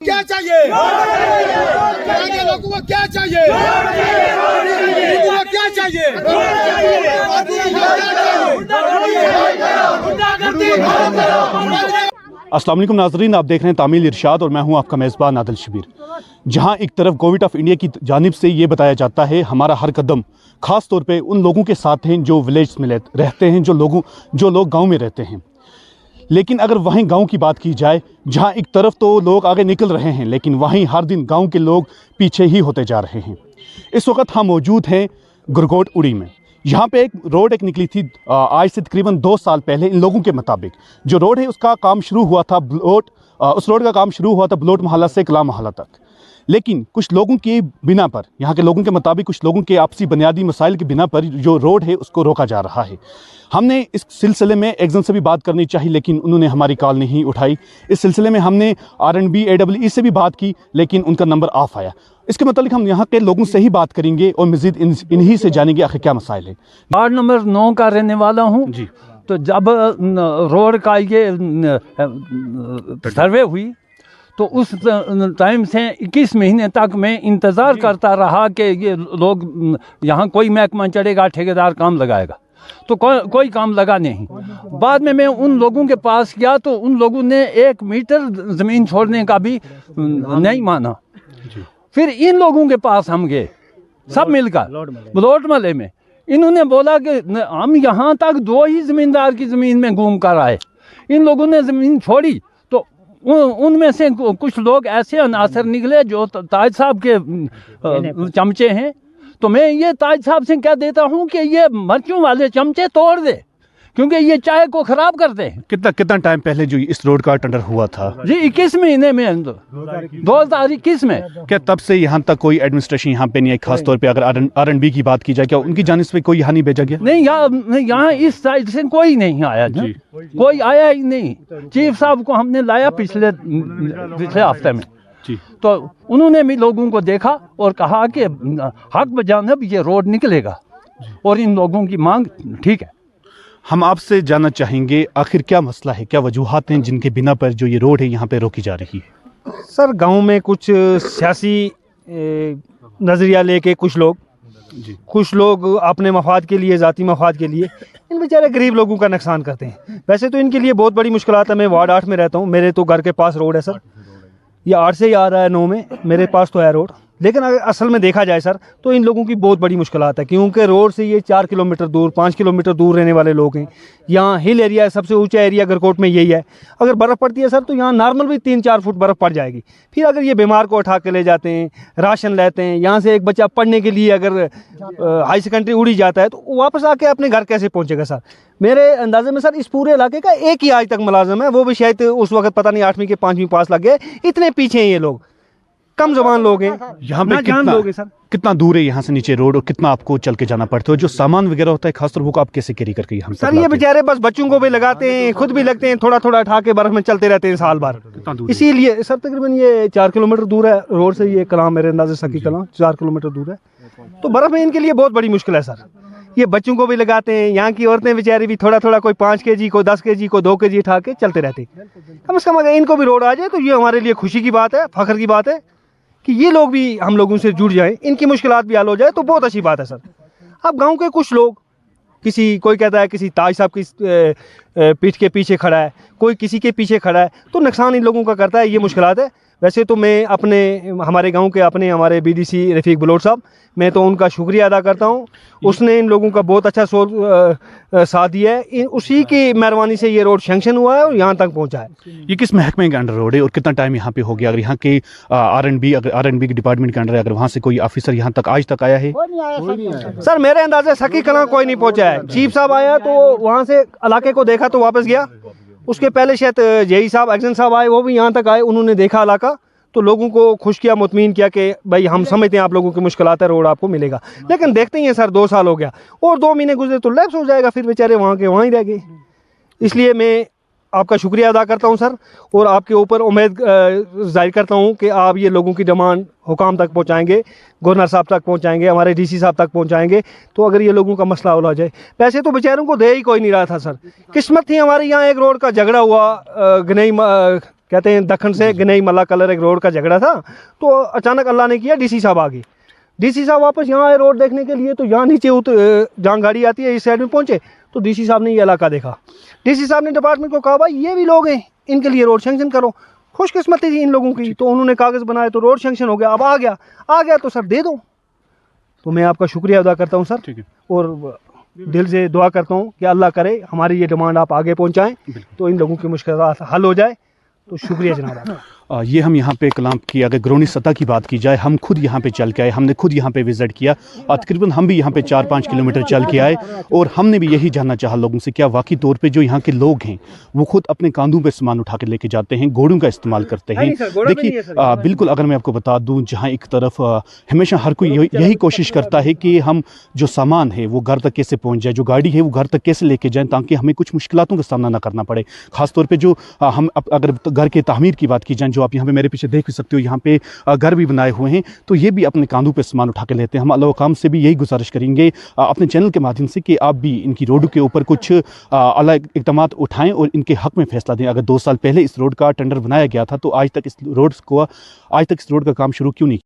क्या चाहिए? लोगों को क्या चाहिए? लोगों को क्या चाहिए? अस्सलाम वालेकुम नाज़रीन, आप देख रहे हैं तामील इरशाद और मैं हूं आपका मेज़बान आदिल शबीर। जहां एक तरफ गवर्नमेंट ऑफ इंडिया की जानिब से ये बताया जाता है हमारा हर कदम ख़ास तौर पे उन लोगों के साथ हैं जो विलेज में रहते हैं, जो लोग गांव में रहते हैं। लेकिन अगर वहीं गांव की बात की जाए, जहां एक तरफ तो लोग आगे निकल रहे हैं लेकिन वहीं हर दिन गांव के लोग पीछे ही होते जा रहे हैं। इस वक्त हम मौजूद हैं गुरकोट उड़ी में। यहाँ पे एक रोड निकली थी आज से तकरीबन 2 साल पहले। इन लोगों के मुताबिक जो रोड है उसका काम शुरू हुआ था उस रोड का काम शुरू हुआ था बलोट मोहल्ला से कला मोहल्ला तक। लेकिन कुछ लोगों की बिना पर, यहाँ के लोगों के मुताबिक कुछ लोगों के आपसी बुनियादी मसाइल की बिना पर जो रोड है उसको रोका जा रहा है। हमने इस सिलसिले में एक जन से भी बात करनी चाहिए लेकिन उन्होंने हमारी कॉल नहीं उठाई। इस सिलसिले में हमने RNB AEE से भी बात की लेकिन उनका नंबर ऑफ आया। इसके मतलब हम यहाँ के लोगों से ही बात करेंगे और मज़ीद इन्हीं से जानेंगे आखिर क्या मसाइल है। वार्ड नंबर 9 का रहने वाला हूँ जी। तो जब रोड का ये सर्वे हुई तो उस टाइम से 21 महीने तक मैं इंतज़ार करता रहा कि ये लोग यहाँ कोई महकमा चढ़ेगा, ठेकेदार काम लगाएगा, तो कोई काम लगा नहीं। बाद में मैं उन लोगों के पास गया तो उन लोगों ने 1 मीटर ज़मीन छोड़ने का भी नहीं माना। फिर इन लोगों के पास हम गए सब मिलकर बलोट महल्ले में। इन्होंने बोला कि हम यहाँ तक 2 ही ज़मींदार की ज़मीन में घूम कर आए। इन लोगों ने ज़मीन छोड़ी तो उनमें से कुछ लोग ऐसे अनासर निकले जो ताज साहब के चमचे हैं। तो मैं ये ताज साहब से कह देता हूँ कि ये मर्चों वाले चमचे तोड़ दे क्योंकि ये चाय को ख़राब करते हैं। कितना टाइम पहले जो इस रोड का टेंडर हुआ था? जी 21 महीने में 2021 में। क्या तब से यहाँ तक कोई एडमिनिस्ट्रेशन यहाँ पे नहीं है? खास तौर पे अगर RNB की बात की जाए, क्या उनकी जानिब से कोई यहाँ नहीं भेजा गया? नहीं, यहाँ इस साइड से कोई नहीं आया जी। कोई आया ही नहीं। चीफ साहब को हमने लाया पिछले हफ्ते में जी। तो उन्होंने भी लोगों को देखा और कहा कि हक बजानब ये रोड निकलेगा और इन लोगों की मांग ठीक है। हम आपसे जानना चाहेंगे आखिर क्या मसला है, क्या वजूहात हैं जिनके बिना पर जो ये रोड है यहाँ पे रोकी जा रही है? सर गांव में कुछ सियासी नज़रिया लेके कुछ लोग अपने मफाद के लिए, ज़ाती मफाद के लिए इन बेचारे गरीब लोगों का नुकसान करते हैं। वैसे तो इनके लिए बहुत बड़ी मुश्किलात है। मैं वार्ड 8 में रहता हूँ, मेरे तो घर के पास रोड है सर। ये 8 से ही आ रहा है 9 में, मेरे पास तो है रोड। लेकिन अगर असल में देखा जाए सर तो इन लोगों की बहुत बड़ी मुश्किलात है क्योंकि रोड से ये 4 किलोमीटर दूर, 5 किलोमीटर दूर रहने वाले लोग हैं। यहाँ हिल एरिया है, सबसे ऊंचा एरिया गरकोट में यही है। अगर बर्फ़ पड़ती है सर तो यहाँ नॉर्मल भी 3-4 फुट बर्फ़ पड़ जाएगी। फिर अगर ये बीमार को उठा के ले जाते हैं, राशन लेते हैं, यहाँ से एक बच्चा पढ़ने के लिए अगर हाई सेकेंडरी उड़ी जाता है तो वापस आके अपने घर कैसे पहुँचेगा सर? मेरे अंदाजे में सर इस पूरे इलाके का एक ही आज तक मुलाजिम है, वो भी शायद उस वक्त पता नहीं 8वीं के 5वीं पास लग गए। इतने पीछे हैं ये लोग, कम जबान लोग हैं। यहाँ पे कितना दूर है यहाँ से नीचे रोड और कितना आपको चल के जाना पड़ता है? जो सामान वगैरह होता है खासतौर वो आप कैसे कैरी करके हम सर? ये बेचारे बस बच्चों को भी लगाते हैं, खुद भी लगते हैं, थोड़ा थोड़ा उठा के बर्फ में चलते रहते हैं साल भर। इसीलिए सर तकरीबन ये 4 किलोमीटर दूर है रोड से। ये कलाम मेरे अंदाजे सकी कलाम 4 किलोमीटर दूर है। तो बर्फ में इनके लिए बहुत बड़ी मुश्किल है सर। ये बच्चों को भी लगाते हैं, यहाँ की औरतें बेचारी भी थोड़ा थोड़ा, कोई 5 kg, कोई 10 kg, कोई 2 kg उठा के चलते रहते हैं। कम से कम अगर इनको भी रोड आ जाए तो ये हमारे लिए खुशी की बात है, फख्र की बात है कि ये लोग भी हम लोगों से जुड़ जाएं, इनकी मुश्किलात भी हल हो जाए तो बहुत अच्छी बात है सर। अब गांव के कुछ लोग, कोई कहता है किसी ताज साहब की पीठ के पीछे खड़ा है, कोई किसी के पीछे खड़ा है, तो नुकसान इन लोगों का करता है। ये मुश्किलात है। वैसे तो मैं हमारे गांव के हमारे BDC रफ़ीक बलोट साहब, मैं तो उनका शुक्रिया अदा करता हूं। उसने इन लोगों का बहुत अच्छा साथ दिया है। उसी की मेहरबानी से ये रोड सैंक्शन हुआ है और यहाँ तक पहुँचा है। ये किस महकमे के अंडर रोड है और कितना टाइम यहाँ पे हो गया? अगर यहाँ के RNB के डिपार्टमेंट के अंडर है, अगर वहाँ से कोई ऑफिसर यहाँ तक आज तक आया है? सर मेरे अंदाजे सकी कलां कोई नहीं पहुँचा है। चीफ साहब आया तो वहाँ से इलाके को देखा तो वापस गया। उसके पहले शायद JE साहब, एक्शन साहब आए, वो भी यहाँ तक आए। उन्होंने देखा इलाका तो लोगों को खुश किया, मुतमीन किया कि भाई हम समझते हैं आप लोगों की मुश्किलात है, रोड आपको मिलेगा। लेकिन देखते ही हैं सर 2 साल हो गया और 2 महीने गुजरे तो लैप्स हो जाएगा, फिर बेचारे वहाँ के वहीं रह गए। इसलिए मैं आपका शुक्रिया अदा करता हूं सर और आपके ऊपर उम्मीद जाहिर करता हूं कि आप ये लोगों की डिमांड हुकाम तक पहुंचाएंगे, गवर्नर साहब तक पहुंचाएंगे, हमारे डीसी साहब तक पहुंचाएंगे। तो अगर ये लोगों का मसला हल हो जाए, पैसे तो बेचारों को दे ही कोई नहीं रहा था सर। किस्मत थी हमारे यहाँ एक रोड का झगड़ा हुआ गनई कहते हैं दखन से गनई मल्ला कलर एक रोड का झगड़ा था, तो अचानक अल्लाह ने किया डीसी साहब आ गए। डीसी साहब वापस यहाँ आए रोड देखने के लिए, तो यहाँ नीचे जहाँ गाड़ी आती है इस साइड में पहुँचे तो डीसी साहब ने ये इलाका देखा। डीसी साहब ने डिपार्टमेंट को कहा भाई ये भी लोग हैं, इनके लिए रोड सेंक्शन करो। खुशकिस्मती थी इन लोगों की, तो उन्होंने कागज़ बनाए तो रोड सेंक्शन हो गया। अब आ गया तो सर दे दो। तो मैं आपका शुक्रिया अदा करता हूँ सर, ठीक है। और दिल से दुआ करता हूँ कि अल्लाह करे हमारी ये डिमांड आप आगे पहुँचाएँ तो इन लोगों की मुश्किलात हल हो जाए। तो शुक्रिया जनाब आपका। ये हम यहाँ पे कलाम की अगर ग्रोनी सतह की बात की जाए, हम खुद यहाँ पे चल के आए, हमने खुद यहाँ पे विज़िट किया और तकरीबन हम भी यहाँ पे 4-5 किलोमीटर चल के आए और हमने भी यही जानना चाहा लोगों से क्या वाकई तौर पे जो यहाँ के लोग हैं वो खुद अपने कांधों पे सामान उठा के लेके जाते हैं, घोड़ों का इस्तेमाल करते हैं। देखिए बिल्कुल, अगर मैं आपको बता दूँ, जहाँ एक तरफ हमेशा हर कोई यही कोशिश करता है कि हम जो सामान है वो घर तक कैसे पहुँच जाए, जो गाड़ी है वो घर तक कैसे लेके जाएँ ताकि हमें कुछ मुश्किलों का सामना ना करना पड़े। ख़ासतौर पर जो हम अगर घर के तामीर की बात की जाए, जो आप यहाँ पे मेरे पीछे देख भी सकते हो, यहाँ पे घर भी बनाए हुए हैं, तो ये भी अपने कांधों पे सामान उठा के लेते हैं। हम अल्लाह काम से भी यही गुजारिश करेंगे अपने चैनल के माध्यम से कि आप भी इनकी रोड के ऊपर कुछ अला इक़दाम उठाएं और इनके हक़ में फ़ैसला दें। अगर 2 साल पहले इस रोड का टेंडर बनाया गया था तो आज तक इस रोड का काम शुरू क्यों नहीं